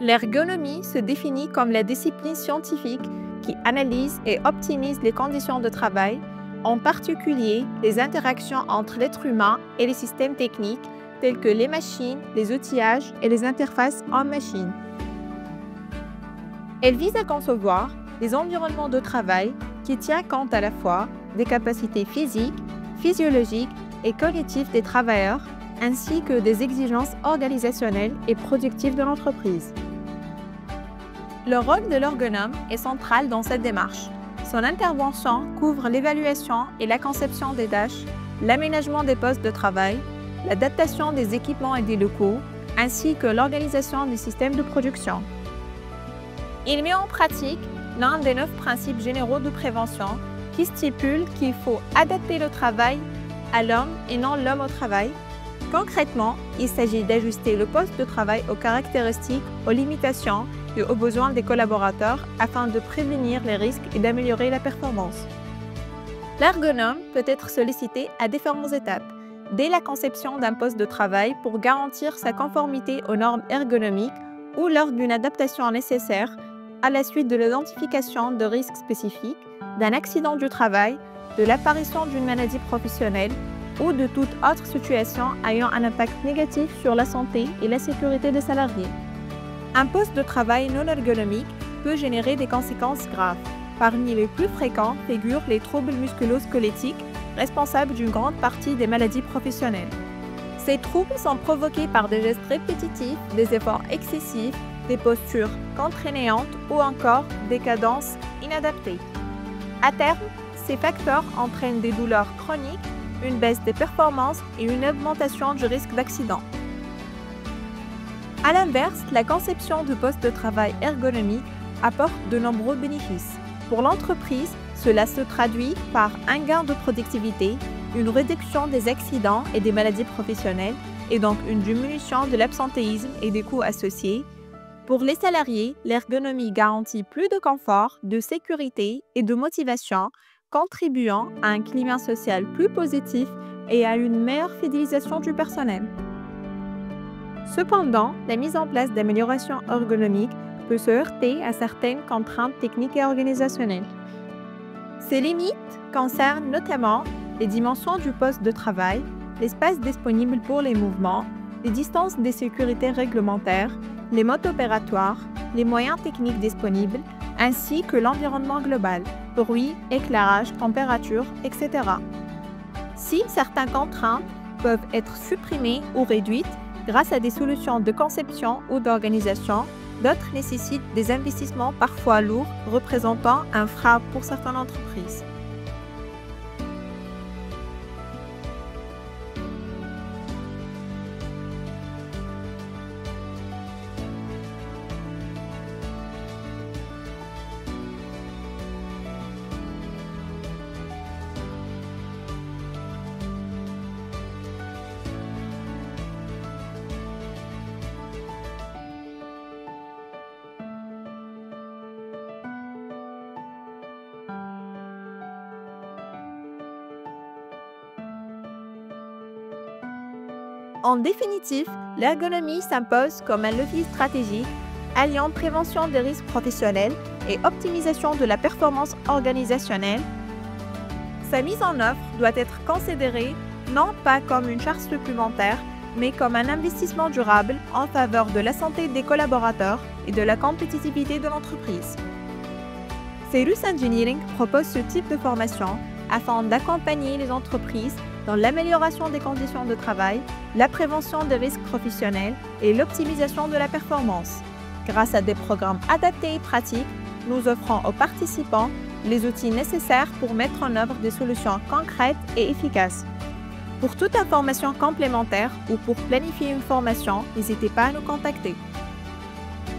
L'ergonomie se définit comme la discipline scientifique qui analyse et optimise les conditions de travail, en particulier les interactions entre l'être humain et les systèmes techniques tels que les machines, les outillages et les interfaces homme-machine. Elle vise à concevoir des environnements de travail qui tiennent compte à la fois des capacités physiques, physiologiques et cognitives des travailleurs, ainsi que des exigences organisationnelles et productives de l'entreprise. Le rôle de l'ergonome est central dans cette démarche. Son intervention couvre l'évaluation et la conception des tâches, l'aménagement des postes de travail, l'adaptation des équipements et des locaux, ainsi que l'organisation du système de production. Il met en pratique l'un des 9 principes généraux de prévention qui stipule qu'il faut adapter le travail à l'homme et non l'homme au travail. Concrètement, il s'agit d'ajuster le poste de travail aux caractéristiques, aux limitations et aux besoins des collaborateurs afin de prévenir les risques et d'améliorer la performance. L'ergonome peut être sollicité à différentes étapes, dès la conception d'un poste de travail pour garantir sa conformité aux normes ergonomiques ou lors d'une adaptation nécessaire à la suite de l'identification de risques spécifiques, d'un accident du travail, de l'apparition d'une maladie professionnelle ou de toute autre situation ayant un impact négatif sur la santé et la sécurité des salariés. Un poste de travail non ergonomique peut générer des conséquences graves. Parmi les plus fréquents figurent les troubles musculo-squelettiques, responsables d'une grande partie des maladies professionnelles. Ces troubles sont provoqués par des gestes répétitifs, des efforts excessifs, des postures contraignantes ou encore des cadences inadaptées. À terme, ces facteurs entraînent des douleurs chroniques, une baisse des performances et une augmentation du risque d'accident. À l'inverse, la conception de postes de travail ergonomiques apporte de nombreux bénéfices. Pour l'entreprise, cela se traduit par un gain de productivité, une réduction des accidents et des maladies professionnelles et donc une diminution de l'absentéisme et des coûts associés. Pour les salariés, l'ergonomie garantit plus de confort, de sécurité et de motivation, contribuant à un climat social plus positif et à une meilleure fidélisation du personnel. Cependant, la mise en place d'améliorations ergonomiques peut se heurter à certaines contraintes techniques et organisationnelles. Ces limites concernent notamment les dimensions du poste de travail, l'espace disponible pour les mouvements, les distances de sécurité réglementaires, les modes opératoires, les moyens techniques disponibles, ainsi que l'environnement global, bruit, éclairage, température, etc. Si certaines contraintes peuvent être supprimées ou réduites grâce à des solutions de conception ou d'organisation, d'autres nécessitent des investissements parfois lourds, représentant un frein pour certaines entreprises. En définitive, l'ergonomie s'impose comme un levier stratégique alliant prévention des risques professionnels et optimisation de la performance organisationnelle. Sa mise en œuvre doit être considérée non pas comme une charge supplémentaire, mais comme un investissement durable en faveur de la santé des collaborateurs et de la compétitivité de l'entreprise. Ceirus Engineering propose ce type de formation afin d'accompagner les entreprises dans l'amélioration des conditions de travail, la prévention des risques professionnels et l'optimisation de la performance. Grâce à des programmes adaptés et pratiques, nous offrons aux participants les outils nécessaires pour mettre en œuvre des solutions concrètes et efficaces. Pour toute information complémentaire ou pour planifier une formation, n'hésitez pas à nous contacter.